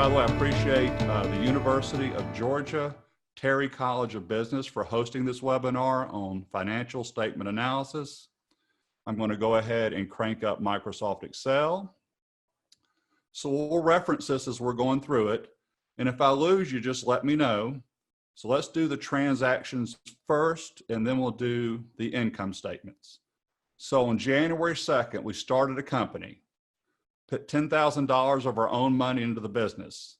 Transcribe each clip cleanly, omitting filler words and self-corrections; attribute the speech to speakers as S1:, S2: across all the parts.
S1: By the way, I appreciate the University of Georgia Terry College of Business for hosting this webinar on financial statement analysis. I'm going to go ahead and crank up Microsoft Excel. So we'll reference this as we're going through it. And if I lose you, just let me know. So let's do the transactions first, and then we'll do the income statements. So on January 2nd, we started a company, put $10,000 of our own money into the business.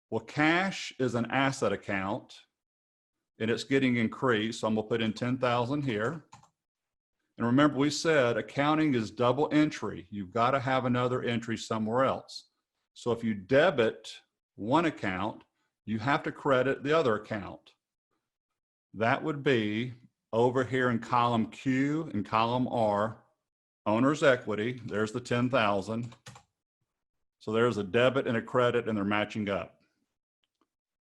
S1: Well, cash is an asset account, and it's getting increased. So I'm gonna put in 10,000 here. And remember, we said accounting is double entry. You've got to have another entry somewhere else. So if you debit one account, you have to credit the other account. That would be over here in column Q and column R, owner's equity. There's the 10,000. So there's a debit and a credit, and they're matching up.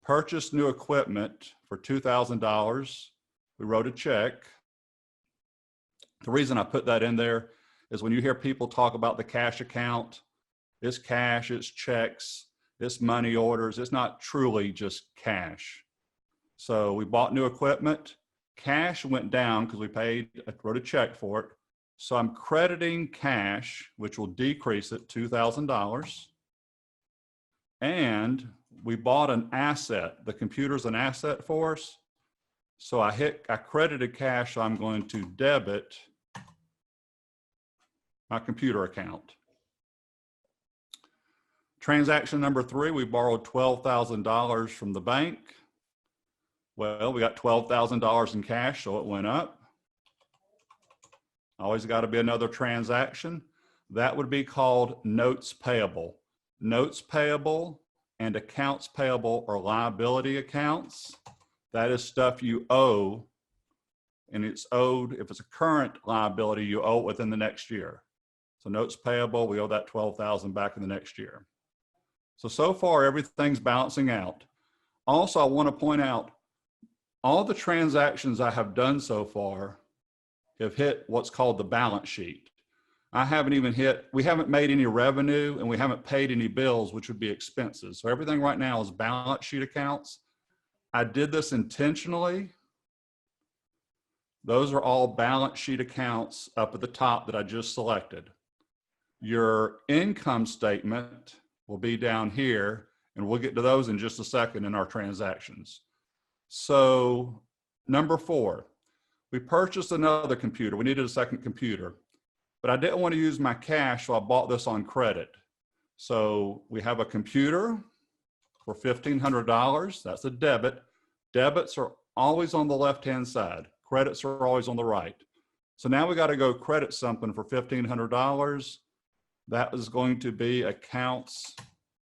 S1: Purchased new equipment for $2,000. We wrote a check. The reason I put that in there is when you hear people talk about the cash account, it's cash, it's checks, it's money orders. It's not truly just cash. So we bought new equipment. Cash went down because I wrote a check for it. So I'm crediting cash, which will decrease it $2,000. And we bought an asset. The computer's an asset for us. So I credited cash, so I'm going to debit my computer account. Transaction number 3, we borrowed $12,000 from the bank. Well, we got $12,000 in cash, so it went up. Always got to be another transaction. That would be called notes payable. Notes payable and accounts payable are liability accounts. That is stuff you owe, and it's owed. If it's a current liability, you owe it within the next year. So notes payable, we owe that $12,000 back in the next year. So far, everything's balancing out. Also, I want to point out, all the transactions I have done so far have hit what's called the balance sheet. We haven't made any revenue, and we haven't paid any bills, which would be expenses. So everything right now is balance sheet accounts. I did this intentionally. Those are all balance sheet accounts up at the top that I just selected. Your income statement will be down here, and we'll get to those in just a second in our transactions. So number 4, we purchased another computer. We needed a second computer, but I didn't want to use my cash, so I bought this on credit. So we have a computer for $1,500. That's a debit. Debits are always on the left-hand side. Credits are always on the right. So now we got to go credit something for $1,500. That is going to be accounts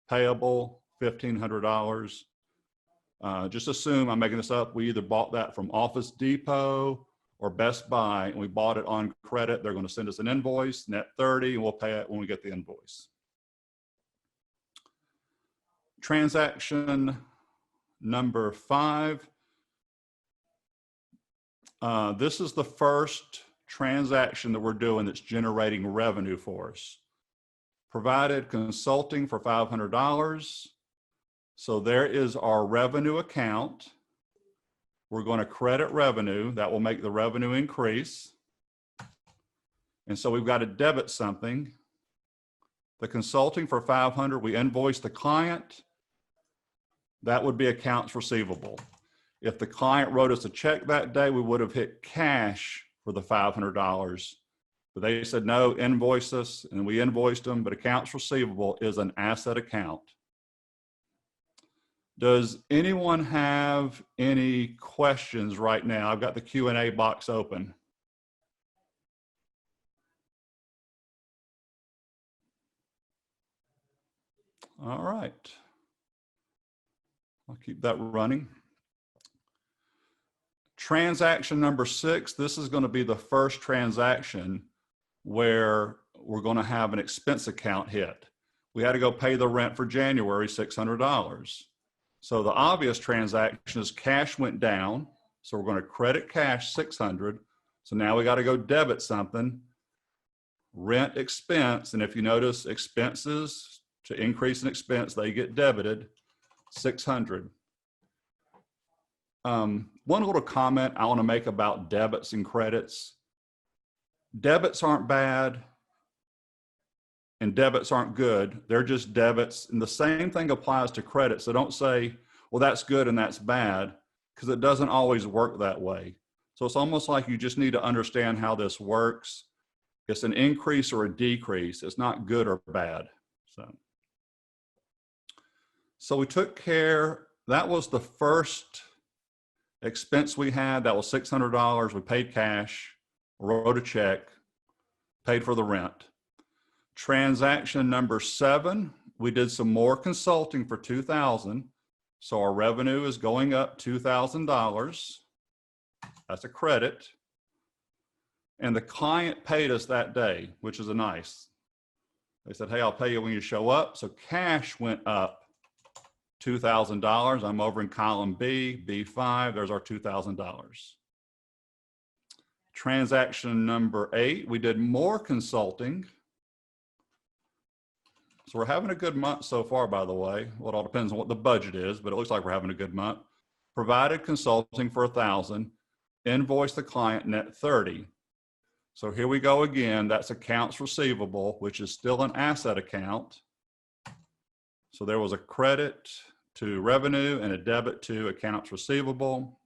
S1: payable, $1,500. Just assume, I'm making this up, we either bought that from Office Depot or Best Buy, and we bought it on credit. They're going to send us an invoice, net 30, and we'll pay it when we get the invoice. Transaction number 5. This is the first transaction that we're doing that's generating revenue for us. Provided consulting for $500. So there is our revenue account. We're going to credit revenue. That will make the revenue increase. And so we've got to debit something. The consulting for $500, we invoice the client. That would be accounts receivable. If the client wrote us a check that day, we would have hit cash for the $500. But they said, no, invoice us, and we invoiced them, but accounts receivable is an asset account. Does anyone have any questions right now? I've got the Q&A box open. All right. I'll keep that running. Transaction number 6, this is going to be the first transaction where we're going to have an expense account hit. We had to go pay the rent for January, $600. So the obvious transaction is cash went down. So we're going to credit cash $600. So now we got to go debit something, rent expense. And if you notice, expenses to increase an expense, they get debited $600. One little comment I want to make about debits and credits. Debits aren't bad and debits aren't good. They're just debits. And the same thing applies to credits. So don't say, well, that's good and that's bad, because it doesn't always work that way. So it's almost like you just need to understand how this works. It's an increase or a decrease. It's not good or bad. So we took care, that was the first expense we had. That was $600. We paid cash, wrote a check, paid for the rent. Transaction number 7, we did some more consulting for $2,000. So our revenue is going up $2,000. That's a credit. And the client paid us that day, which is a nice. They said, hey, I'll pay you when you show up. So cash went up $2,000. I'm over in column B, B5, there's our $2,000. Transaction number 8, we did more consulting. So we're having a good month so far, by the way. Well, it all depends on what the budget is, but it looks like we're having a good month. Provided consulting for $1,000, invoiced the client net 30. So here we go again, that's accounts receivable, which is still an asset account. So there was a credit to revenue and a debit to accounts receivable.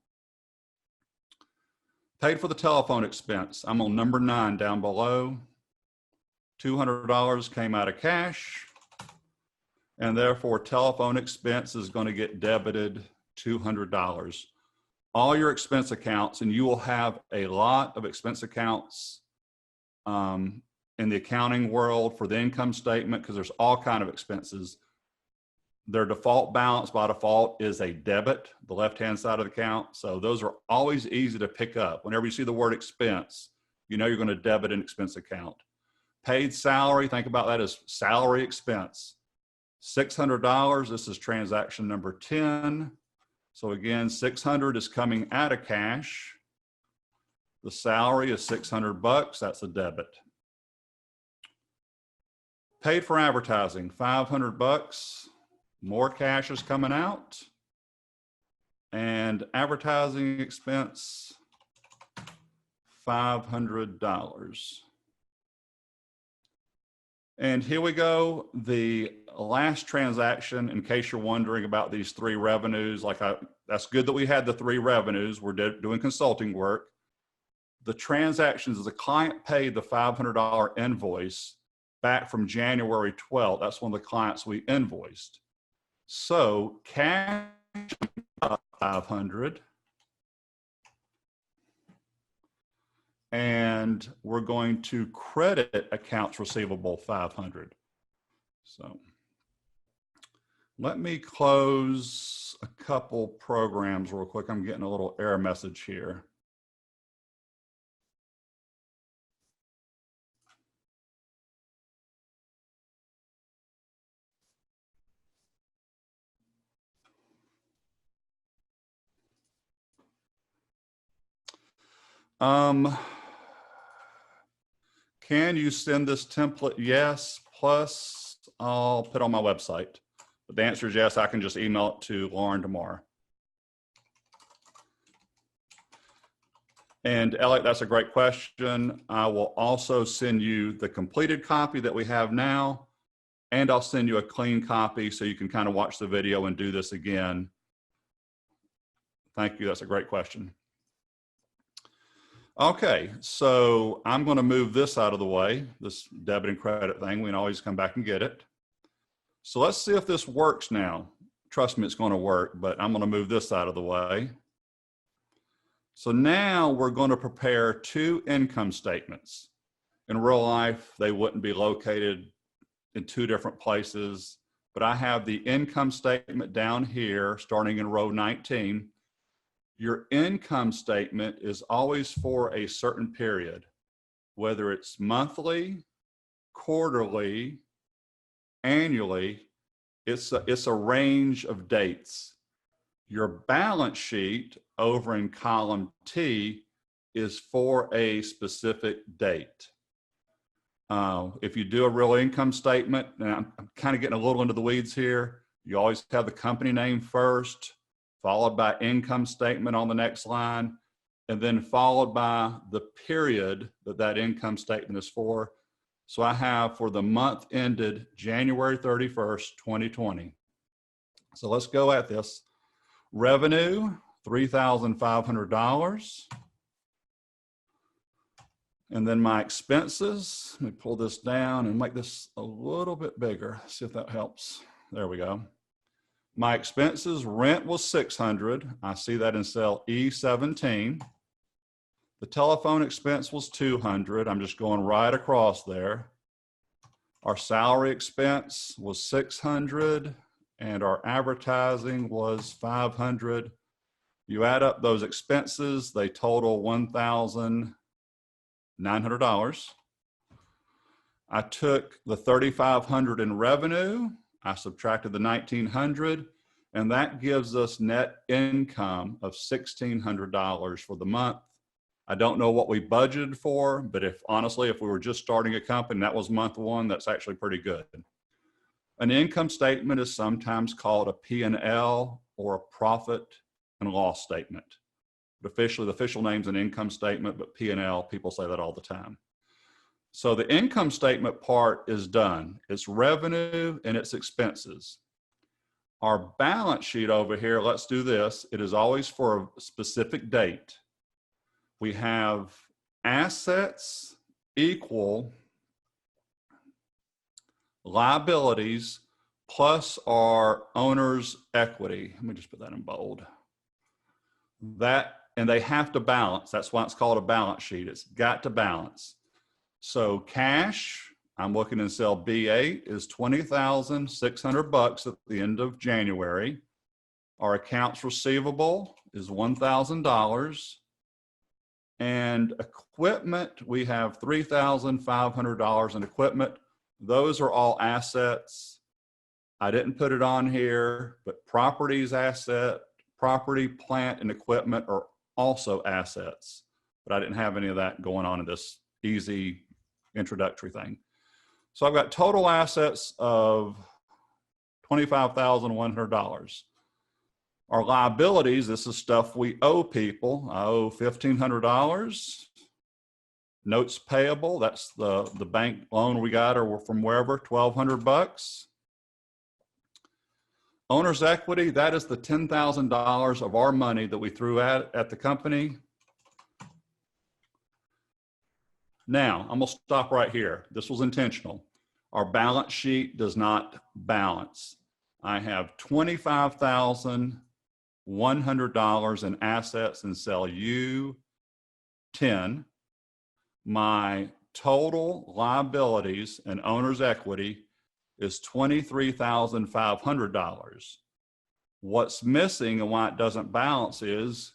S1: Paid for the telephone expense. I'm on number 9 down below. $200 came out of cash, and therefore telephone expense is going to get debited $200. All your expense accounts, and you will have a lot of expense accounts in the accounting world for the income statement, because there's all kinds of expenses. Their default balance by default is a debit, the left-hand side of the account. So those are always easy to pick up. Whenever you see the word expense, you know you're going to debit an expense account. Paid salary, think about that as salary expense. $600, this is transaction number 10. So again, $600 is coming out of cash. The salary is $600, that's a debit. Paid for advertising, $500. More cash is coming out. And advertising expense, $500. And here we go, the last transaction, in case you're wondering about these 3 revenues, that's good that we had the 3 revenues. We're doing consulting work. The transactions is the client paid the $500 invoice back from January 12th. That's one of the clients we invoiced. So cash up $500. And we're going to credit accounts receivable $500. So let me close a couple programs real quick. I'm getting a little error message here. Can you send this template? Yes, plus I'll put it on my website. But the answer is yes, I can just email it to Lauren tomorrow. And Elliot, that's a great question. I will also send you the completed copy that we have now, and I'll send you a clean copy so you can kind of watch the video and do this again. Thank you, that's a great question. Okay, so I'm going to move this out of the way, this debit and credit thing. We can always come back and get it. So let's see if this works now. Trust me, it's going to work, but I'm going to move this out of the way. So now we're going to prepare 2 income statements. In real life, they wouldn't be located in 2 different places, but I have the income statement down here starting in row 19. Your income statement is always for a certain period, whether it's monthly, quarterly, annually, it's a range of dates. Your balance sheet over in column T is for a specific date. If you do a real income statement, and I'm kind of getting a little into the weeds here, you always have the company name first, followed by income statement on the next line, and then followed by the period that that income statement is for. So I have for the month ended January 31st, 2020. So let's go at this. Revenue, $3,500. And then my expenses, let me pull this down and make this a little bit bigger. See if that helps. There we go. My expenses, rent was $600. I see that in cell E17. The telephone expense was $200. I'm just going right across there. Our salary expense was $600 and our advertising was $500. You add up those expenses, they total $1,900. I took the $3,500 in revenue, I subtracted the $1,900, and that gives us net income of $1,600 for the month. I don't know what we budgeted for, but honestly, if we were just starting a company, that was month one, that's actually pretty good. An income statement is sometimes called a P&L or a profit and loss statement. But officially, the official name's an income statement, but P&L, people say that all the time. So the income statement part is done. It's revenue and it's expenses. Our balance sheet over here, let's do this. It is always for a specific date. We have assets equal liabilities plus our owner's equity. Let me just put that in bold. And they have to balance. That's why it's called a balance sheet. It's got to balance. So cash, I'm looking in cell B8, is $20,600 at the end of January. Our accounts receivable is $1,000. And equipment, we have $3,500 in equipment. Those are all assets. I didn't put it on here, but property's asset, property, plant, and equipment are also assets. But I didn't have any of that going on in this easy introductory thing. So I've got total assets of $25,100. Our liabilities, this is stuff we owe people. I owe $1,500. Notes payable, that's the bank loan we got or from wherever, $1,200. Owner's equity, that is the $10,000 of our money that we threw at the company. Now, I'm gonna stop right here. This was intentional. Our balance sheet does not balance. I have $25,100 in assets in cell U10. My total liabilities and owner's equity is $23,500. What's missing and why it doesn't balance is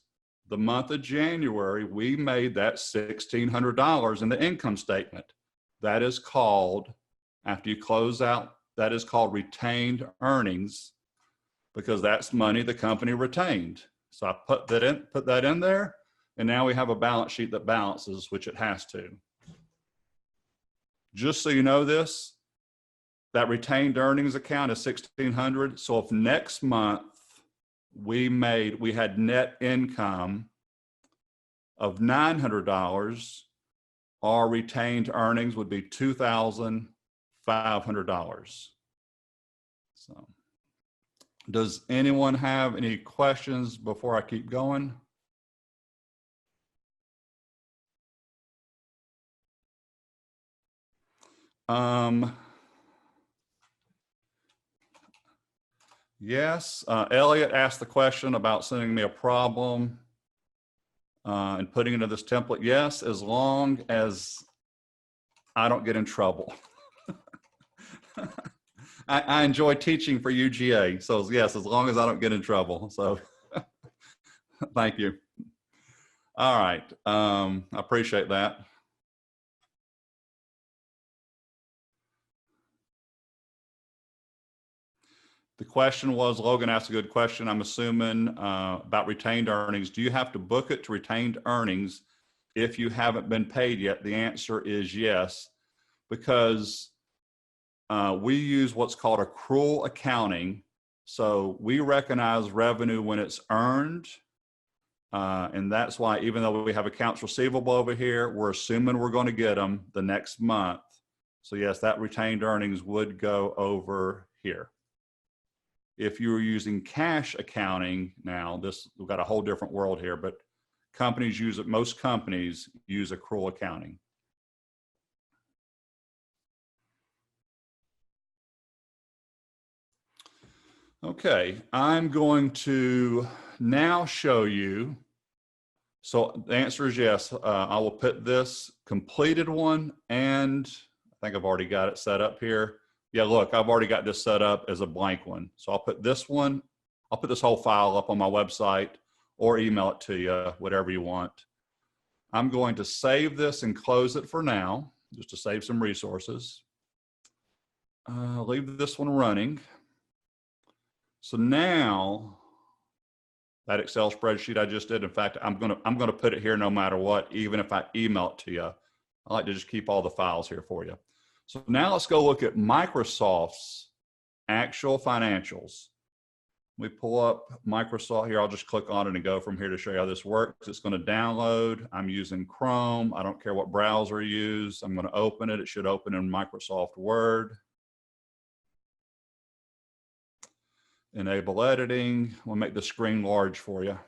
S1: the month of January, we made that $1,600 in the income statement. That is called, after you close out, that is called retained earnings because that's money the company retained. So I put that in there, and now we have a balance sheet that balances, which it has to. Just so you know this, that retained earnings account is $1,600. So if next month we had net income of $900, our retained earnings would be $2,500. So does anyone have any questions before I keep going? Yes, Elliot asked the question about sending me a problem and putting it into this template. Yes, as long as I don't get in trouble. I enjoy teaching for UGA. So yes, as long as I don't get in trouble. So thank you. All right, I appreciate that. The question was, Logan asked a good question, I'm assuming, about retained earnings. Do you have to book it to retained earnings if you haven't been paid yet? The answer is yes. because we use what's called accrual accounting. So we recognize revenue when it's earned. And that's why, even though we have accounts receivable over here, we're assuming we're going to get them the next month. So yes, that retained earnings would go over here. If you were using cash accounting, now we've got a whole different world here, but companies use it. Most companies use accrual accounting. Okay, I'm going to now show you. So the answer is yes. I will put this completed one, and I think I've already got it set up here. Yeah, look, I've already got this set up as a blank one. So I'll put this one, I'll put this whole file up on my website or email it to you, whatever you want. I'm going to save this and close it for now, just to save some resources. Leave this one running. So now, that Excel spreadsheet I just did, in fact, I'm gonna put it here no matter what, even if I email it to you. I like to just keep all the files here for you. So now let's go look at Microsoft's actual financials. We pull up Microsoft here. I'll just click on it and go from here to show you how this works. It's going to download. I'm using Chrome. I don't care what browser you use. I'm going to open it. It should open in Microsoft Word. Enable editing. We'll make the screen large for you.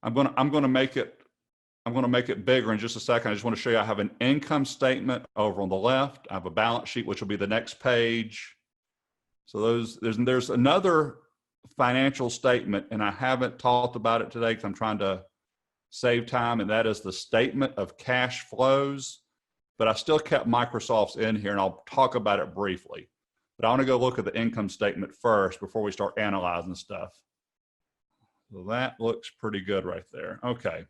S1: I'm going to make it bigger in just a second. I just want to show you I have an income statement over on the left. I have a balance sheet, which will be the next page. So there's another financial statement, and I haven't talked about it today because I'm trying to save time, and that is the statement of cash flows. But I still kept Microsoft's in here, and I'll talk about it briefly. But I want to go look at the income statement first before we start analyzing stuff. So that looks pretty good right there. Okay.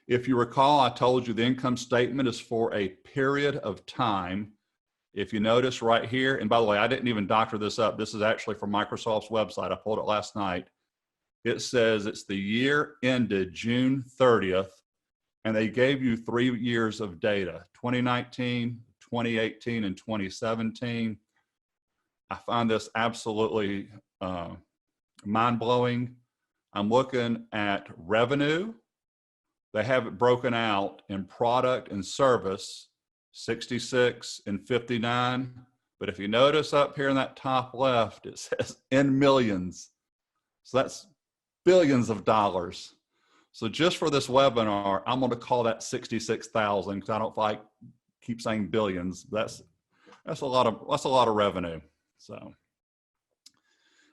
S1: If you recall, I told you the income statement is for a period of time. If you notice right here, and by the way, I didn't even doctor this up. This is actually from Microsoft's website. I pulled it last night. It says it's the year ended June 30th, and they gave you 3 years of data, 2019, 2018, and 2017. I find this absolutely mind-blowing. I'm looking at revenue. They have it broken out in product and service, 66 and 59. But if you notice up here in that top left, it says in millions. So that's billions of dollars. So just for this webinar, I'm going to call that 66,000 because I don't like keep saying billions. That's a lot of revenue. So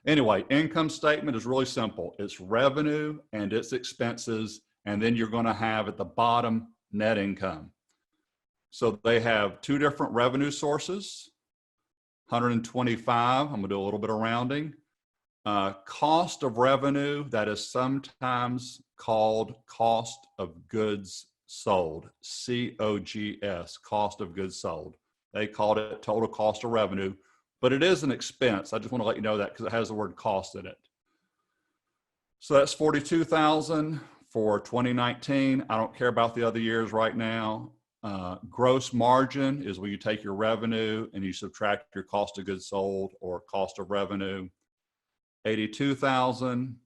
S1: anyway, income statement is really simple. It's revenue and it's expenses, and then you're going to have at the bottom net income. So they have two different revenue sources, 125. I'm going to do a little bit of rounding. Cost of revenue, that is sometimes called cost of goods sold, COGS, cost of goods sold. They called it total cost of revenue, but it is an expense. I just want to let you know that because it has the word cost in it. So that's 42,000 for 2019. I don't care about the other years right now. Gross margin is when you take your revenue and you subtract your cost of goods sold or cost of revenue, 82,000.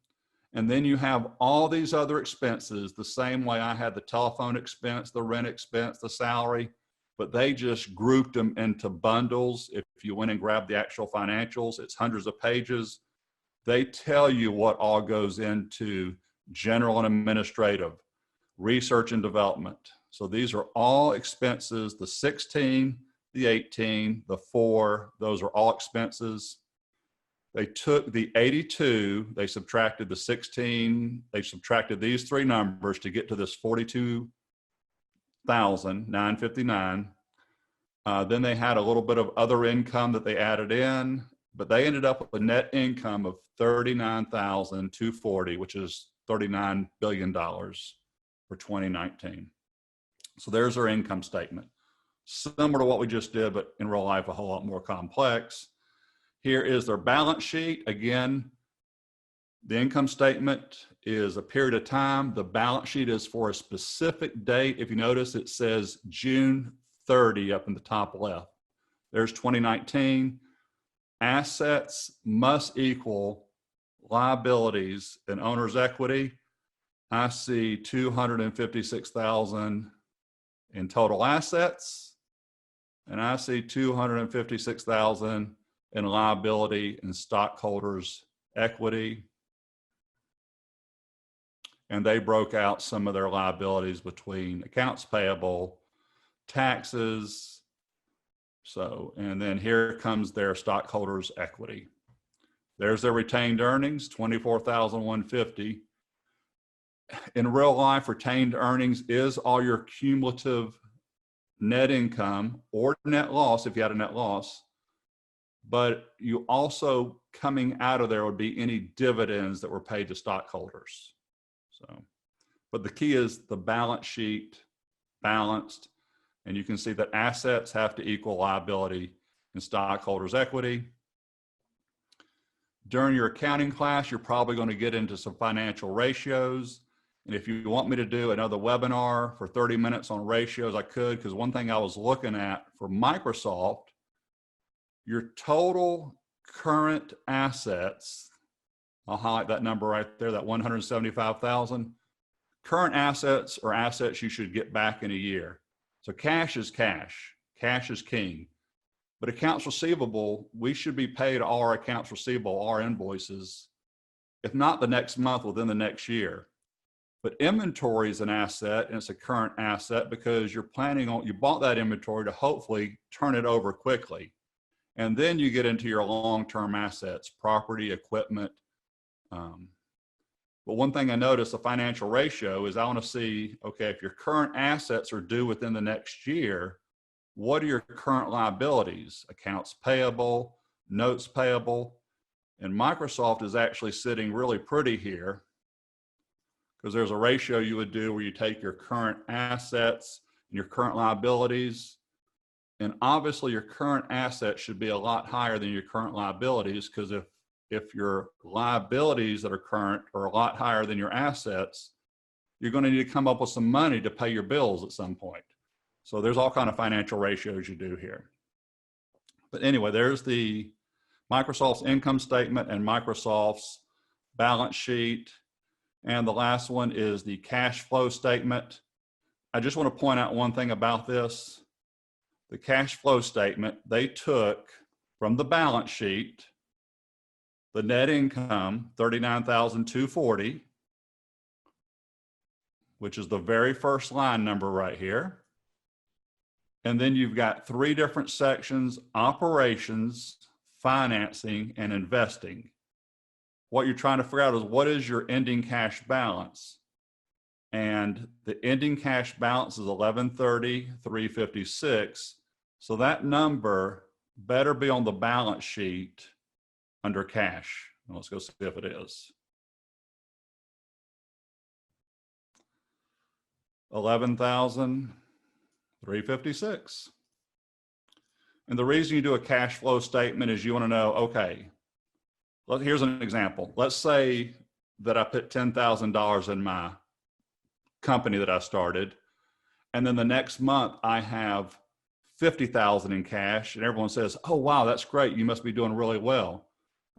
S1: And then you have all these other expenses the same way I had the telephone expense, the rent expense, the salary, but they just grouped them into bundles. If you went and grabbed the actual financials, it's hundreds of pages. They tell you what all goes into general and administrative, research and development. So these are all expenses, the 16, the 18, the 4, those are all expenses. They took the 82, they subtracted the 16, they subtracted these three numbers to get to this 42,959. Then they had a little bit of other income that they added in, but they ended up with a net income of $39,240, which is $39 billion for 2019. So there's their income statement. Similar to what we just did, but in real life, a whole lot more complex. Here is their balance sheet. Again, The income statement is a period of time. The balance sheet is for a specific date. If you notice, it says June 30 up in the top left. There's 2019. Assets must equal liabilities and owner's equity. I see 256,000 in total assets, and I see 256,000 in liability and stockholders' equity. And they broke out some of their liabilities between accounts payable, taxes. So, and then here comes their stockholders' equity. There's their retained earnings, 24,150. In real life, retained earnings is all your cumulative net income or net loss if you had a net loss. But you also, coming out of there, would be any dividends that were paid to stockholders. So, but the key is the balance sheet balanced, and you can see that assets have to equal liability and stockholders' equity. During your accounting class, you're probably going to get into some financial ratios. And if you want me to do another webinar for 30 minutes on ratios, I could, because one thing I was looking at for Microsoft, your total current assets, I'll highlight that number right there, that 175,000. Current assets are assets you should get back in a year. So cash is cash. Cash is king. But accounts receivable, we should be paid all our accounts receivable, our invoices, if not the next month, within the next year. But inventory is an asset, and it's a current asset because you're planning on, you bought that inventory to hopefully turn it over quickly. And then you get into your long-term assets, property, equipment. But one thing I noticed, the financial ratio, is I want to see, okay, if your current assets are due within the next year, what are your current liabilities? Accounts payable, notes payable. And Microsoft is actually sitting really pretty here, because there's a ratio you would do where you take your current assets and your current liabilities. And obviously your current assets should be a lot higher than your current liabilities, because if your liabilities that are current are a lot higher than your assets, you're going to need to come up with some money to pay your bills at some point. So there's all kind of financial ratios you do here. But anyway, there's the Microsoft's income statement and Microsoft's balance sheet. And the last one is the cash flow statement. I just want to point out one thing about this. The cash flow statement, they took from the balance sheet the net income, 39,240, which is the very first line number right here. And then you've got three different sections: operations, financing, and investing. What you're trying to figure out is, what is your ending cash balance? And the ending cash balance is 1130,356. So that number better be on the balance sheet under cash. Let's go see if it is. 11,356. And the reason you do a cash flow statement is you want to know, okay, here's an example. Let's say that I put $10,000 in my company that I started, and then the next month I have 50,000 in cash, and everyone says, oh wow, that's great, you must be doing really well.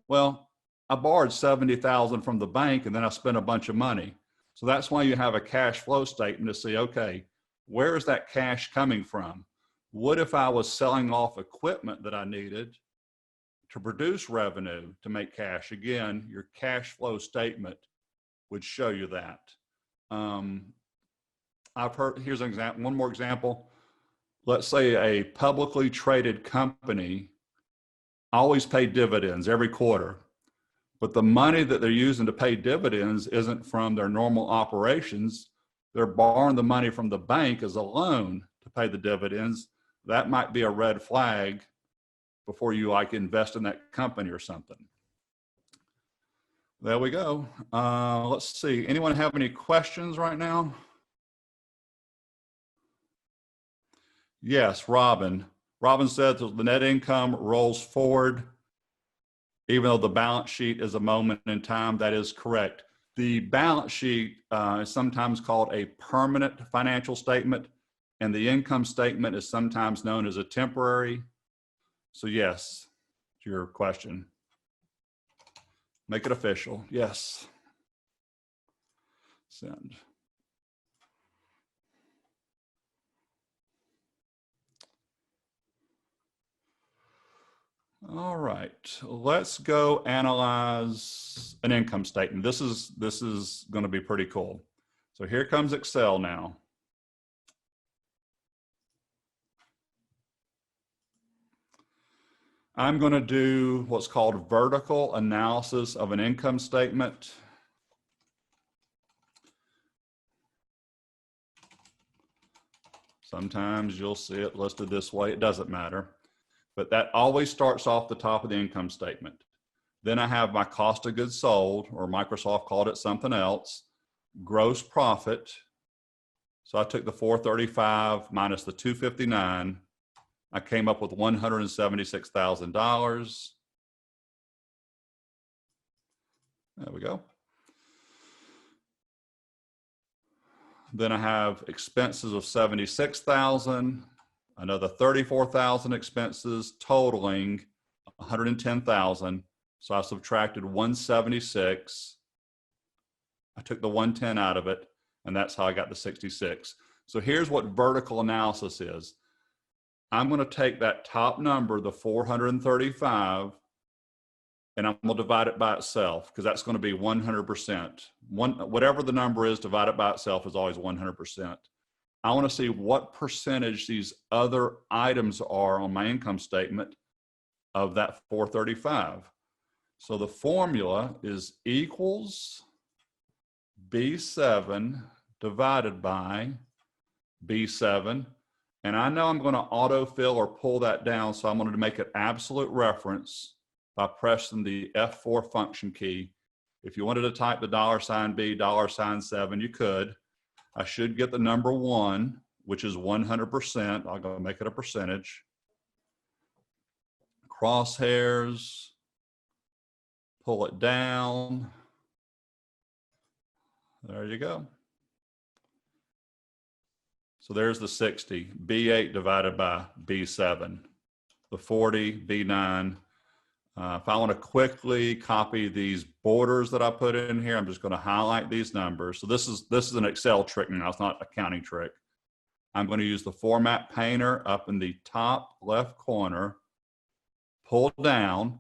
S1: Well, I borrowed 70,000 from the bank, and then I spent a bunch of money. So that's why you have a cash flow statement to see, okay, where is that cash coming from? What if I was selling off equipment that I needed to produce revenue to make cash? Again, your cash flow statement would show you that. I've heard, here's an example, one more example. Let's say a publicly traded company always pay dividends every quarter, but the money that they're using to pay dividends isn't from their normal operations. They're borrowing the money from the bank as a loan to pay the dividends. That might be a red flag before you like invest in that company or something. There we go. Let's see. Anyone have any questions right now? Yes, Robin. Robin said that the net income rolls forward. even though the balance sheet is a moment in time, that is correct. The balance sheet is sometimes called a permanent financial statement, and the income statement is sometimes known as a temporary. So yes, to your question. Make it official. Yes. Send. All right, let's go analyze an income statement. This is going to be pretty cool. So here comes Excel now. I'm going to do what's called vertical analysis of an income statement. Sometimes you'll see it listed this way. It doesn't matter. But that always starts off the top of the income statement. Then I have my cost of goods sold, or Microsoft called it something else, gross profit. So I took the 435 minus the 259. I came up with $176,000. There we go. Then I have expenses of 76,000, another 34,000 expenses totaling 110,000. So I subtracted 176. I took the 110 out of it, and that's how I got the 66. So here's what vertical analysis is. I'm going to take that top number, the 435, and I'm going to divide it by itself, because that's going to be 100%. Whatever the number is divided by itself is always 100%. I want to see what percentage these other items are on my income statement of that 435. So the formula is equals B7 divided by B7. And I know I'm going to autofill or pull that down, so I'm going to make it absolute reference by pressing the F4 function key. If you wanted to type the $B, $7, you could. I should get the number 1, which is 100%. I'll go make it a percentage. Crosshairs, pull it down. There you go. So there's the 60, B8 divided by B7, the 40, B9. If I want to quickly copy these borders that I put in here, I'm just going to highlight these numbers. So this is an Excel trick now, it's not a counting trick. I'm going to use the format painter up in the top left corner, pull down.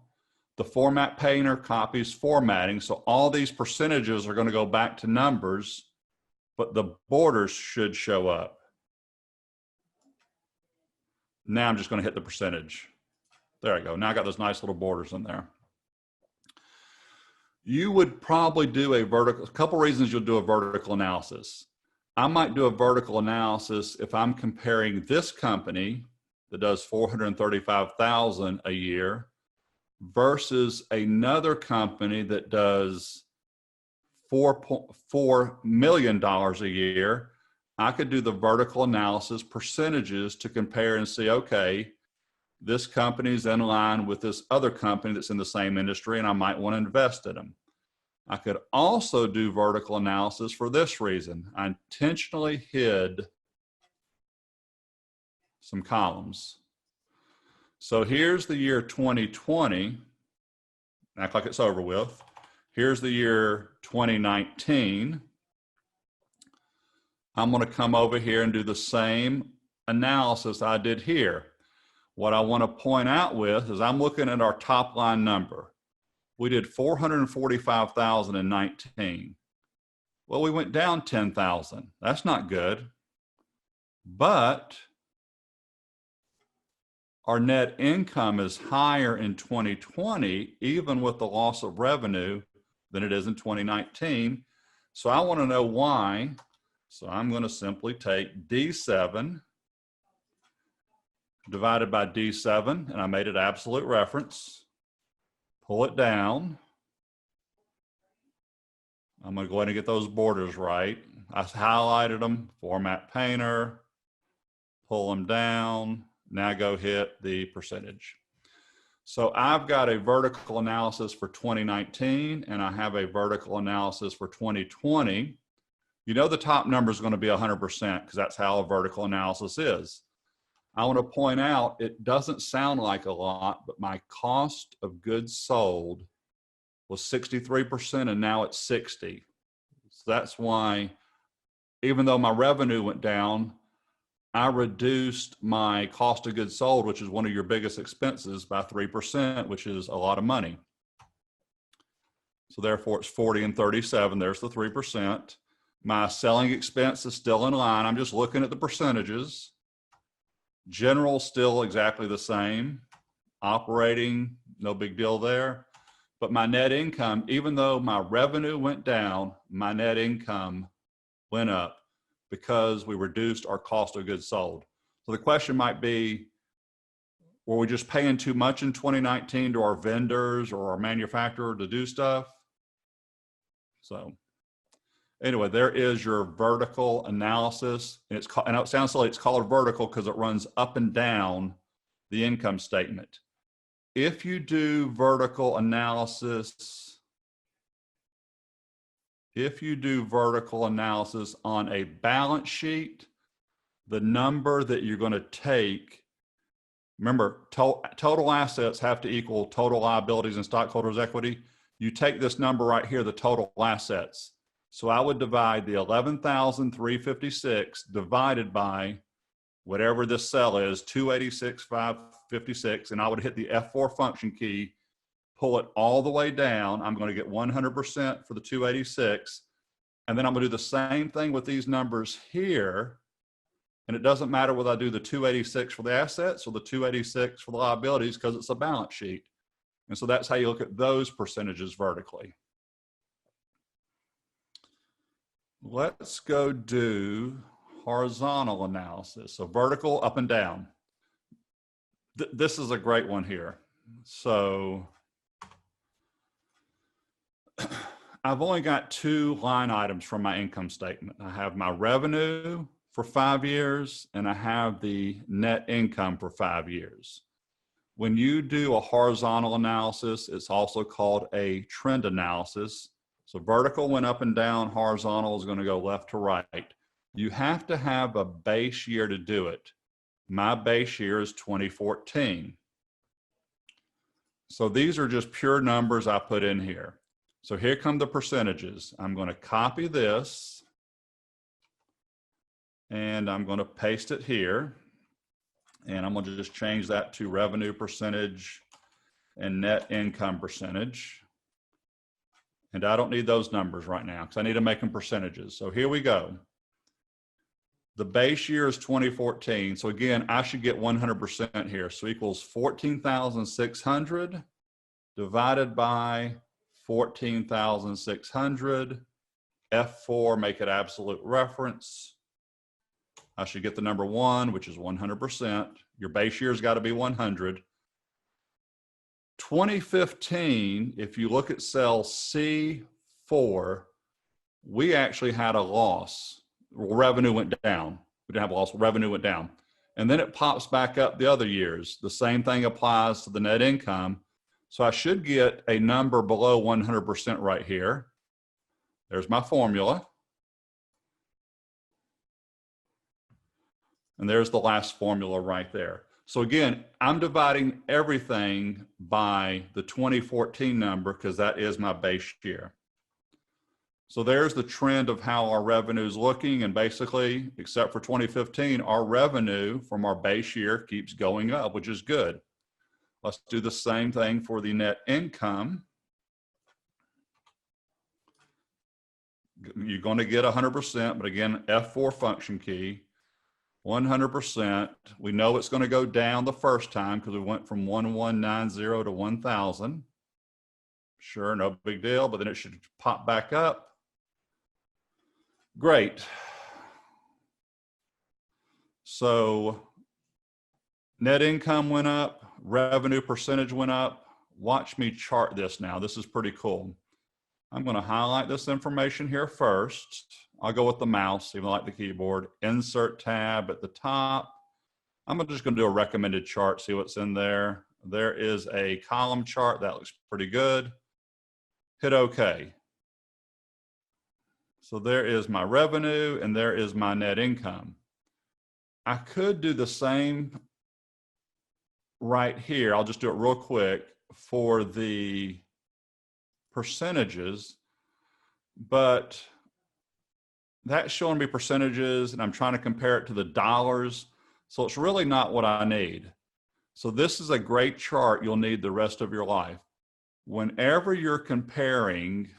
S1: The format painter copies formatting, so all these percentages are going to go back to numbers, but the borders should show up. Now I'm just going to hit the percentage. There I go. Now I got those nice little borders in there. You would probably do a couple reasons you'll do a vertical analysis. I might do a vertical analysis if I'm comparing this company that does $435,000 a year versus another company that does $4 million a year. I could do the vertical analysis percentages to compare and see, okay, this company is in line with this other company that's in the same industry, and I might want to invest in them. I could also do vertical analysis for this reason. I intentionally hid some columns. So here's the year 2020. Act like it's over with. Here's the year 2019. I'm going to come over here and do the same analysis I did here. What I want to point out with is I'm looking at our top line number. We did 445,000 in 19. Well, we went down 10,000. That's not good. But our net income is higher in 2020, even with the loss of revenue, than it is in 2019. So I want to know why. So I'm going to simply take D7 divided by D7, and I made it absolute reference. Pull it down. I'm going to go ahead and get those borders right. I highlighted them, format painter, pull them down. Now go hit the percentage. So I've got a vertical analysis for 2019 and I have a vertical analysis for 2020. You know the top number is going to be 100% because that's how a vertical analysis is. I want to point out it doesn't sound like a lot, but my cost of goods sold was 63% and now it's 60. So that's why even though my revenue went down, I reduced my cost of goods sold, which is one of your biggest expenses, by 3%, which is a lot of money. So therefore it's 40 and 37, there's the 3%. My selling expense is still in line. I'm just looking at the percentages. General still exactly the same. Operating, no big deal there. But my net income, even though my revenue went down, my net income went up because we reduced our cost of goods sold. So the question might be, were we just paying too much in 2019 to our vendors or our manufacturer to do stuff? So anyway, there is your vertical analysis. And I know it sounds silly, it's called vertical because it runs up and down the income statement. If you do vertical analysis, on a balance sheet, the number that you're going to take, remember, total assets have to equal total liabilities and stockholders' equity. You take this number right here, the total assets. So I would divide the 11,356 divided by whatever this cell is, 286,556, and I would hit the F4 function key, pull it all the way down. I'm going to get 100% for the 286. And then I'm going to do the same thing with these numbers here. And it doesn't matter whether I do the 286 for the assets or the 286 for the liabilities because it's a balance sheet. And so that's how you look at those percentages vertically. Let's go do horizontal analysis. So vertical, up and down. This is a great one here. So I've only got two line items from my income statement. I have my revenue for 5 years and I have the net income for 5 years. When you do a horizontal analysis, it's also called a trend analysis. So vertical went up and down, horizontal is going to go left to right. You have to have a base year to do it. My base year is 2014. So these are just pure numbers I put in here. So here come the percentages. I'm going to copy this and I'm going to paste it here. And I'm going to just change that to revenue percentage and net income percentage. And I don't need those numbers right now because I need to make them percentages. So here we go. The base year is 2014. So again, I should get 100% here. So equals 14,600 divided by 14,600. F4, make it absolute reference. I should get the number 1, which is 100%. Your base year's got to be 100. 2015, if you look at cell C4, we actually had a loss. Revenue went down. We didn't have a loss, revenue went down. And then it pops back up the other years. The same thing applies to the net income. So I should get a number below 100% right here. There's my formula. And there's the last formula right there. So again, I'm dividing everything by the 2014 number because that is my base year. So there's the trend of how our revenue is looking. And basically, except for 2015, our revenue from our base year keeps going up, which is good. Let's do the same thing for the net income. You're going to get 100%, but again, F4 function key. 100%. We know it's going to go down the first time because we went from 1190 to 1000. Sure, no big deal, but then it should pop back up. Great. So net income went up, revenue percentage went up. Watch me chart this now. This is pretty cool. I'm going to highlight this information here first. I'll go with the mouse, even like the keyboard. Insert tab at the top. I'm just going to do a recommended chart, see what's in there. There is a column chart that looks pretty good. Hit OK. So there is my revenue and there is my net income. I could do the same right here. I'll just do it real quick for the percentages, but that's showing me percentages and I'm trying to compare it to the dollars. So it's really not what I need. So this is a great chart you'll need the rest of your life. Whenever you're comparing,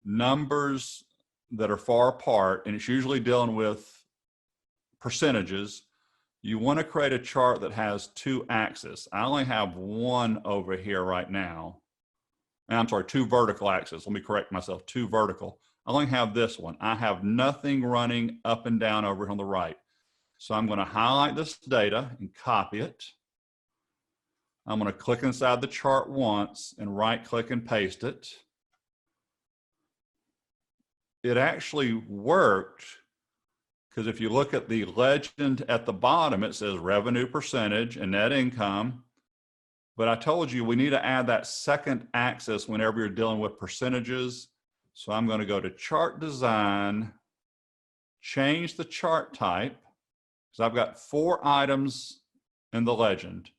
S1: numbers that are far apart, and it's usually dealing with percentages, you want to create a chart that has two axes. I only have one over here right now. And I'm sorry, two vertical axes. Let me correct myself, two vertical. I only have this one. I have nothing running up and down over here on the right. So I'm going to highlight this data and copy it. I'm going to click inside the chart once and right click and paste it. It actually worked because if you look at the legend at the bottom, it says revenue percentage and net income. But I told you we need to add that second axis whenever you're dealing with percentages. So I'm going to go to chart design, change the chart type, because I've got 4 items in the legend.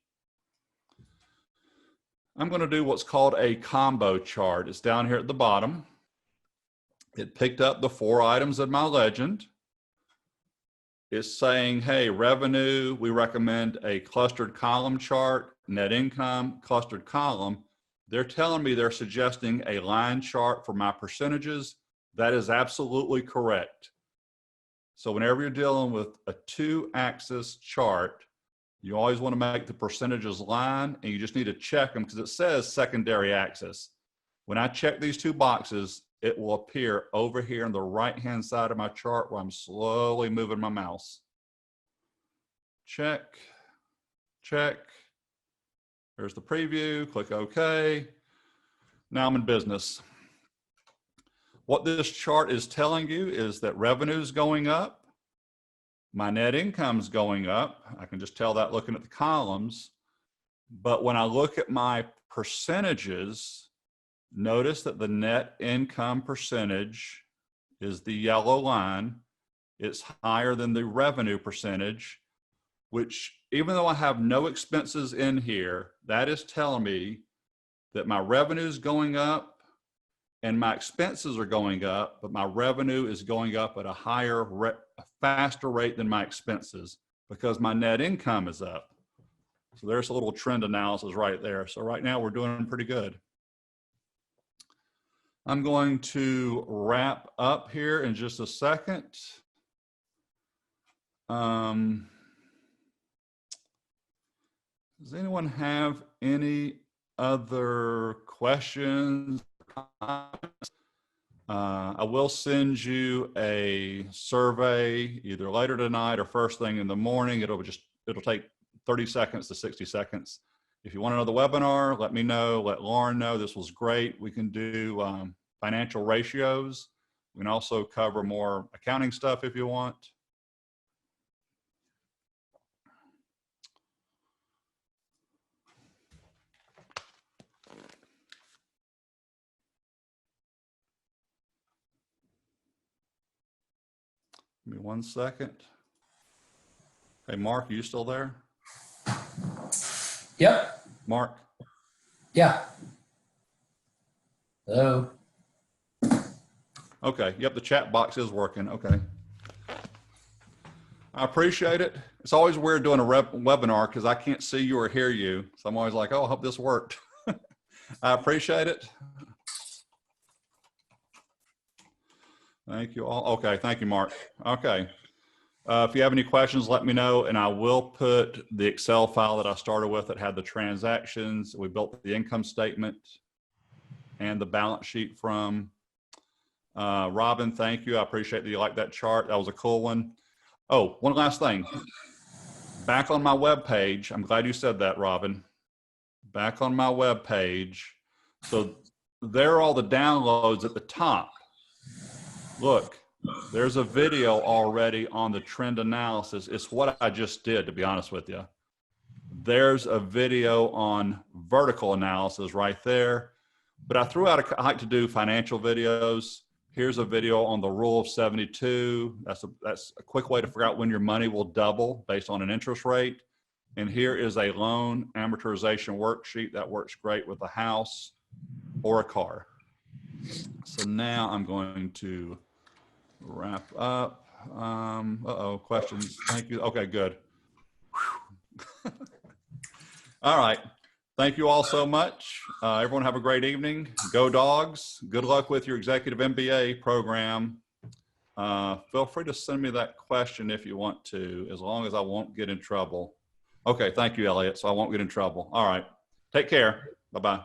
S1: I'm going to do what's called a combo chart. It's down here at the bottom. It picked up the 4 items in my legend. It's saying, hey, revenue, we recommend a clustered column chart, net income, clustered column. They're telling me they're suggesting a line chart for my percentages. That is absolutely correct. So whenever you're dealing with a 2-axis chart, you always want to make the percentages line, and you just need to check them because it says secondary axis. When I check these 2 boxes, it will appear over here on the right-hand side of my chart where I'm slowly moving my mouse. Check, check. There's the preview, click OK. Now I'm in business. What this chart is telling you is that revenue is going up. My net income is going up. I can just tell that looking at the columns. But when I look at my percentages, notice that the net income percentage is the yellow line. It's higher than the revenue percentage, which even though I have no expenses in here, that is telling me that my revenue is going up and my expenses are going up, but my revenue is going up at a faster rate than my expenses because my net income is up. So there's a little trend analysis right there. So right now we're doing pretty good. I'm going to wrap up here in just a second. Does anyone have any other questions? I will send you a survey either later tonight or first thing in the morning. It'll take 30 seconds to 60 seconds. If you want another webinar, let me know, let Lauren know. This was great. We can do financial ratios. We can also cover more accounting stuff if you want. Give me 1 second. Hey, Mark, are you still there?
S2: Yep.
S1: Mark?
S2: Yeah. Hello.
S1: Okay, yep, the chat box is working, okay. I appreciate it. It's always weird doing a webinar because I can't see you or hear you. So I'm always like, oh, I hope this worked. I appreciate it. Thank you all. Okay, thank you, Mark. Okay. If you have any questions, let me know, and I will put the Excel file that I started with that had the transactions. We built the income statement and the balance sheet from. Robin, thank you. I appreciate that you like that chart. That was a cool one. Oh, one last thing. Back on my web page, I'm glad you said that, Robin. Back on my web page. So there are all the downloads at the top. Look, There's a video already on the trend analysis. It's what I just did, to be honest with you. There's a video on vertical analysis right there. But I threw out, I like to do financial videos. Here's a video on the rule of 72. That's a quick way to figure out when your money will double based on an interest rate. And here is a loan amortization worksheet that works great with a house or a car. So now I'm going to wrap up. Questions. Thank you. Okay, good. All right. Thank you all so much. Everyone have a great evening. Go Dogs. Good luck with your executive MBA program. Feel free to send me that question if you want to, as long as I won't get in trouble. Okay, thank you, Elliot. So I won't get in trouble. All right. Take care. Bye-bye.